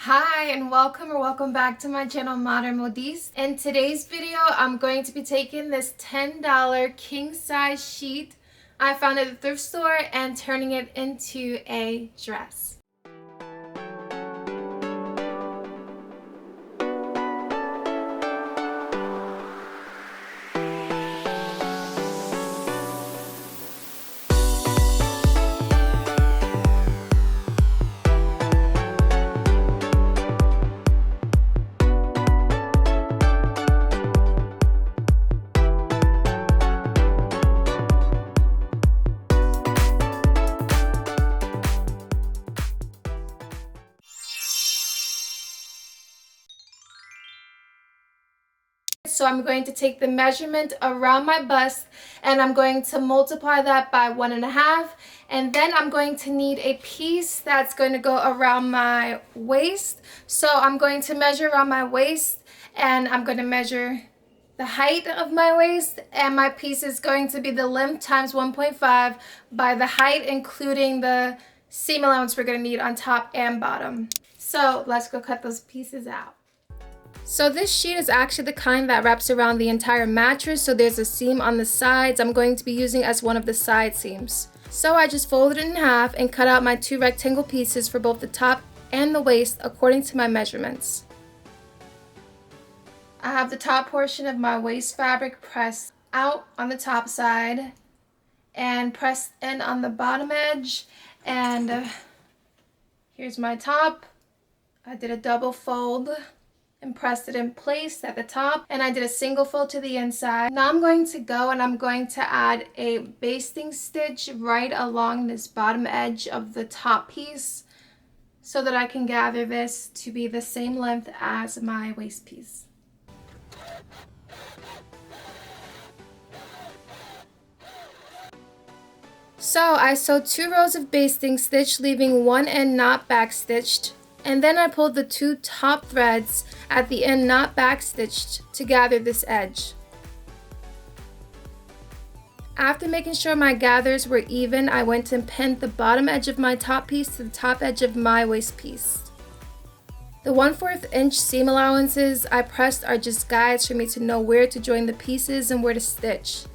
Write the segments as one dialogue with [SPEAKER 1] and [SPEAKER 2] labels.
[SPEAKER 1] Hi and welcome back to my channel Modern Modiste. In today's video I'm going to be taking this $10 king size sheet I found at the thrift store and turning it into a dress. So I'm going to take the measurement around my bust and I'm going to multiply that by 1.5, and then I'm going to need a piece that's going to go around my waist. So I'm going to measure around my waist and I'm going to measure the height of my waist, and my piece is going to be the length times 1.5 by the height, including the seam allowance we're going to need on top and bottom. So let's go cut those pieces out. So this sheet is actually the kind that wraps around the entire mattress, so there's a seam on the sides I'm going to be using as one of the side seams. So I just folded it in half and cut out my 2 rectangle pieces for both the top and the waist according to my measurements. I have the top portion of my waist fabric pressed out on the top side and pressed in on the bottom edge, and here's my top. I did a double fold and pressed it in place at the top, and I did a single fold to the inside. Now I'm going to go and I'm going to add a basting stitch right along this bottom edge of the top piece so that I can gather this to be the same length as my waist piece. So I sewed 2 rows of basting stitch, leaving one end not backstitched. And then I pulled the 2 top threads at the end not backstitched to gather this edge. After making sure my gathers were even, I went and pinned the bottom edge of my top piece to the top edge of my waist piece. The 1/4 inch seam allowances I pressed are just guides for me to know where to join the pieces and where to stitch.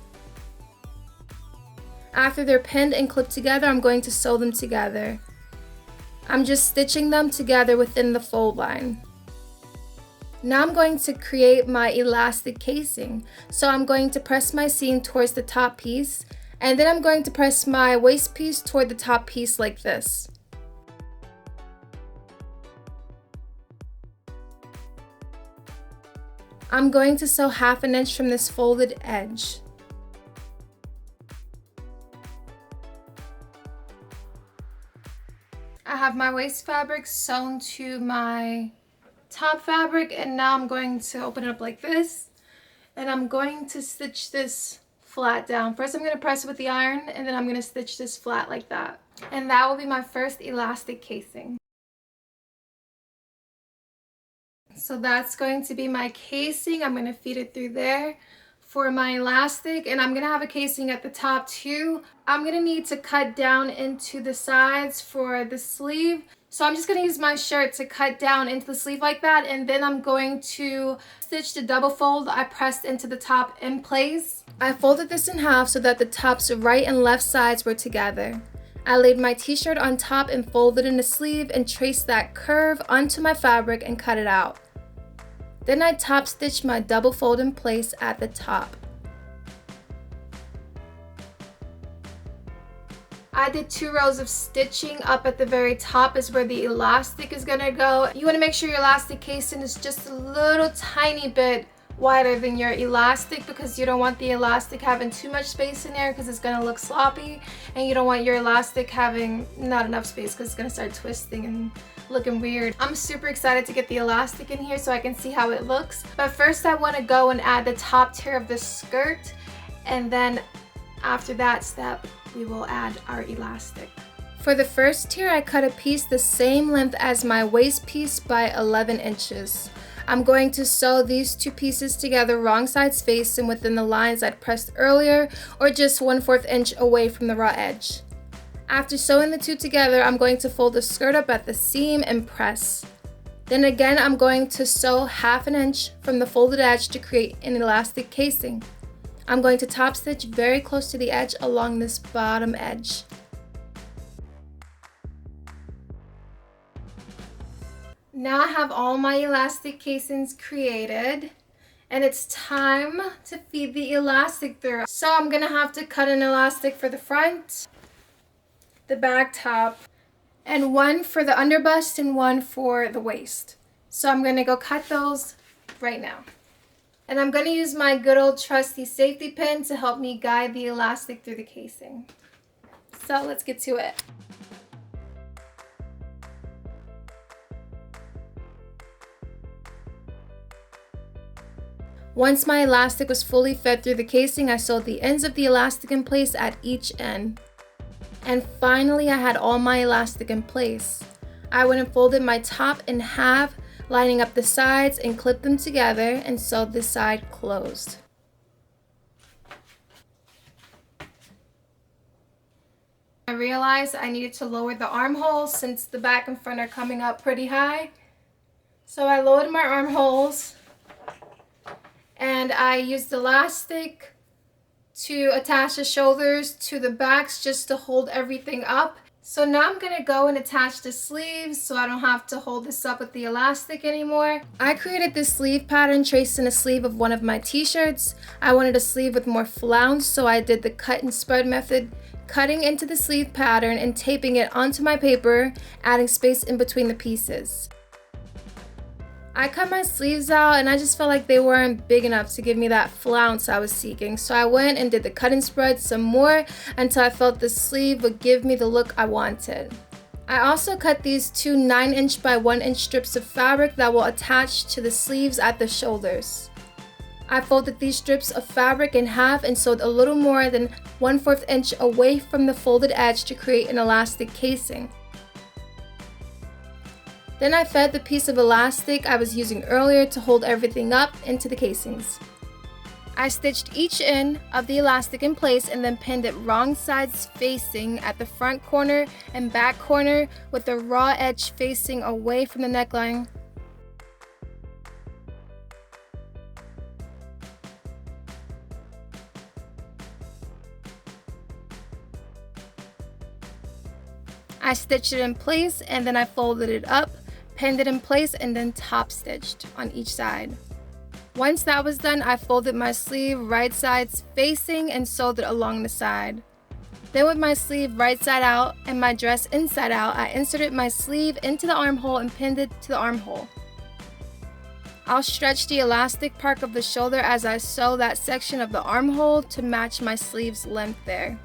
[SPEAKER 1] After they're pinned and clipped together, I'm going to sew them together. I'm just stitching them together within the fold line. Now I'm going to create my elastic casing. So I'm going to press my seam towards the top piece, and then I'm going to press my waist piece toward the top piece like this. I'm going to sew 1/2 inch from this folded edge. I have my waist fabric sewn to my top fabric, and now I'm going to open it up like this, and I'm going to stitch this flat down. First I'm going to press it with the iron, and then I'm going to stitch this flat like that. And that will be my first elastic casing. So that's going to be my casing. I'm going to feed it through there for my elastic, and I'm going to have a casing at the top too. I'm going to need to cut down into the sides for the sleeve. So I'm just going to use my shirt to cut down into the sleeve like that, and then I'm going to stitch the double fold I pressed into the top in place. I folded this in half so that the top's right and left sides were together. I laid my t-shirt on top and folded in the sleeve and traced that curve onto my fabric and cut it out. Then I top stitched my double fold in place at the top. I did 2 rows of stitching. Up at the very top is where the elastic is gonna go. You wanna make sure your elastic casing is just a little tiny bit wider than your elastic, because you don't want the elastic having too much space in there because it's gonna look sloppy, and you don't want your elastic having not enough space because it's gonna start twisting and looking weird. I'm super excited to get the elastic in here so I can see how it looks. But first I want to go and add the top tier of the skirt, and then after that step we will add our elastic. For the first tier, I cut a piece the same length as my waist piece by 11 inches. I'm going to sew these 2 pieces together wrong sides facing within the lines I'd pressed earlier, or just 1/4 inch away from the raw edge. After sewing the 2 together, I'm going to fold the skirt up at the seam and press. Then again, I'm going to sew 1/2 inch from the folded edge to create an elastic casing. I'm going to top stitch very close to the edge along this bottom edge. Now I have all my elastic casings created, and it's time to feed the elastic through. So I'm gonna have to cut an elastic for the front, the back top, and one for the underbust and one for the waist. So I'm gonna go cut those right now. And I'm gonna use my good old trusty safety pin to help me guide the elastic through the casing. So let's get to it. Once my elastic was fully fed through the casing, I sewed the ends of the elastic in place at each end. And finally, I had all my elastic in place. I went and folded my top in half, lining up the sides and clipped them together and sewed this side closed. I realized I needed to lower the armholes since the back and front are coming up pretty high. So I lowered my armholes and I used elastic to attach the shoulders to the backs just to hold everything up. So now I'm gonna go and attach the sleeves so I don't have to hold this up with the elastic anymore. I created this sleeve pattern traced in a sleeve of one of my t-shirts. I wanted a sleeve with more flounce, so I did the cut and spread method, cutting into the sleeve pattern and taping it onto my paper, adding space in between the pieces. I cut my sleeves out and I just felt like they weren't big enough to give me that flounce I was seeking. So I went and did the cut and spread some more until I felt the sleeve would give me the look I wanted. I also cut these two 9" by 1" strips of fabric that will attach to the sleeves at the shoulders. I folded these strips of fabric in half and sewed a little more than 1/4 inch away from the folded edge to create an elastic casing. Then I fed the piece of elastic I was using earlier to hold everything up into the casings. I stitched each end of the elastic in place and then pinned it wrong sides facing at the front corner and back corner with the raw edge facing away from the neckline. I stitched it in place and then I folded it up, pinned it in place, and then top stitched on each side. Once that was done, I folded my sleeve right sides facing and sewed it along the side. Then with my sleeve right side out and my dress inside out, I inserted my sleeve into the armhole and pinned it to the armhole. I'll stretch the elastic part of the shoulder as I sew that section of the armhole to match my sleeve's length there.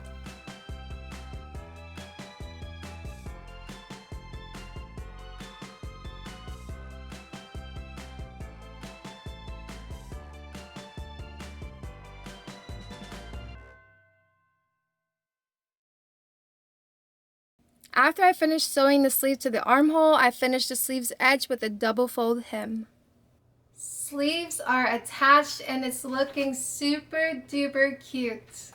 [SPEAKER 1] After I finished sewing the sleeve to the armhole, I finished the sleeve's edge with a double fold hem. Sleeves are attached and it's looking super duper cute.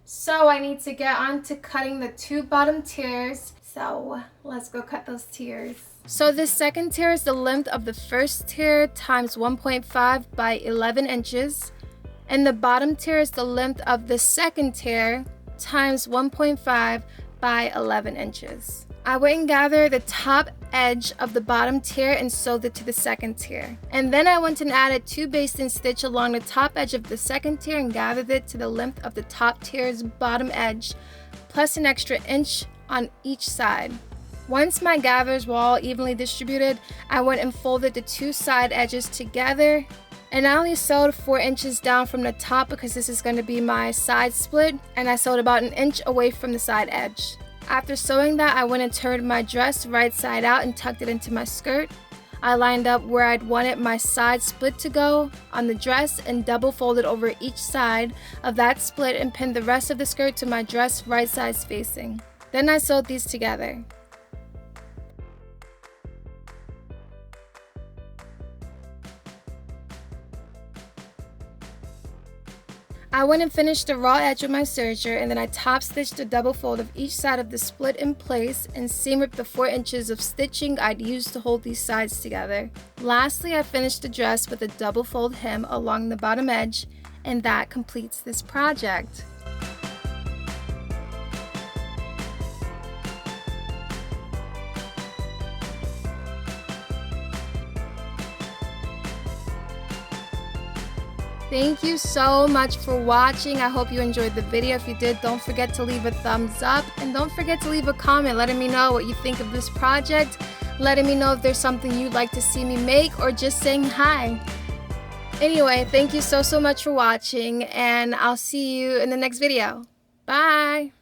[SPEAKER 1] So I need to get on to cutting the two bottom tiers. So let's go cut those tiers. So this second tier is the length of the first tier times 1.5 by 11 inches. And the bottom tier is the length of the second tier times 1.5 by 11 inches. I went and gathered the top edge of the bottom tier and sewed it to the second tier. And then I went and added 2 basting stitch along the top edge of the second tier and gathered it to the length of the top tier's bottom edge, plus an extra inch on each side. Once my gathers were all evenly distributed, I went and folded the 2 side edges together. And I only sewed 4 inches down from the top because this is going to be my side split, and I sewed about an inch away from the side edge. After sewing that, I went and turned my dress right side out and tucked it into my skirt. I lined up where I'd wanted my side split to go on the dress and double folded over each side of that split and pinned the rest of the skirt to my dress right sides facing. Then I sewed these together. I went and finished the raw edge with my serger, and then I top stitched a double fold of each side of the split in place and seam ripped the 4 inches of stitching I'd used to hold these sides together. Lastly, I finished the dress with a double fold hem along the bottom edge, and that completes this project. Thank you so much for watching. I hope you enjoyed the video. If you did, don't forget to leave a thumbs up and don't forget to leave a comment letting me know what you think of this project, letting me know if there's something you'd like to see me make, or just saying hi. Anyway, thank you so much for watching, and I'll see you in the next video. Bye!